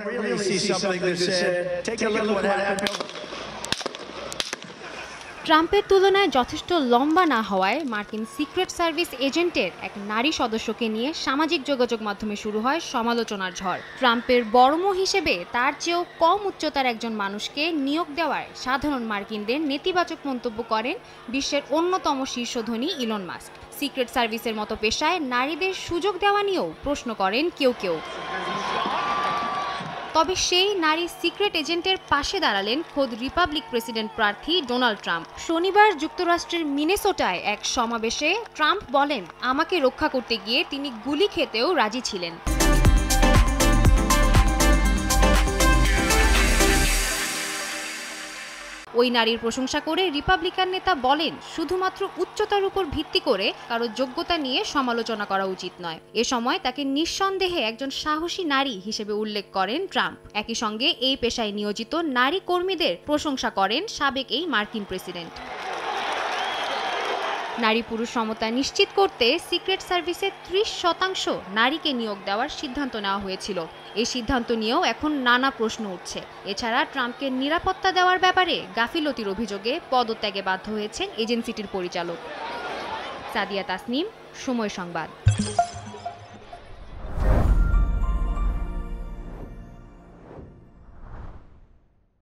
really see something that said, take a look at what happened. ট্রাম্পের তুলনায় যথেষ্ট লম্বা না হওয়ায় মার্কিন সিক্রেট সার্ভিস এজেন্টের এক নারী সদস্যকে নিয়ে সামাজিক যোগাযোগ মাধ্যমে শুরু হয় সমালোচনার ঝড়। ট্রাম্পের বড়মুখ হিসেবে তার চেয়েও কম উচ্চতার একজন মানুষকে নিয়োগ দেওয়ায় সাধারণ মার্কিনদের নেতিবাচক মন্তব্য করেন বিশ্বের অন্যতম শীর্ষধনী ইলন মাস্ক। সিক্রেট সার্ভিসের মতো পেশায় নারীদের সুযোগ দেওয়া নিয়েও প্রশ্ন করেন কেউ কেউ। তবে সেই নারী সিক্রেট এজেন্টের পাশে দাঁড়ালেন খোদ রিপাবলিক প্রেসিডেন্ট প্রার্থী ডোনাল্ড ট্রাম্প। শনিবার যুক্তরাষ্ট্রের মিনেসোটায় এক সমাবেশে ট্রাম্প বলেন, আমাকে রক্ষা করতে গিয়ে তিনি গুলি খেতেও রাজি ছিলেন। ওই নারীর প্রশংসা করে রিপাবলিকান নেতা বলেন, শুধুমাত্র উচ্চতার উপর ভিত্তি করে কারো যোগ্যতা নিয়ে সমালোচনা করা উচিত নয়। এ সময় তাকে নিঃসন্দেহে একজন সাহসী নারী হিসেবে উল্লেখ করেন ট্রাম্প। একই সঙ্গে এই পেশায় নিয়োজিত নারী কর্মীদের প্রশংসা করেন সাবেক এই মার্কিন প্রেসিডেন্ট। নারী পুরুষ সমতা নিশ্চিত করতে সিক্রেট সার্ভিসে 30% নারীকে নিয়োগ দেওয়ার সিদ্ধান্ত নেওয়া হয়েছিল। এই সিদ্ধান্ত নিয়েও এখন নানা প্রশ্ন উঠছে। এছাড়া ট্রাম্পকে নিরাপত্তা দেওয়ার ব্যাপারে গাফিলতির অভিযোগে পদত্যাগে বাধ্য হয়েছেন এজেন্সিটির পরিচালক। সাদিয়া তাসনিম, সময় সংবাদ।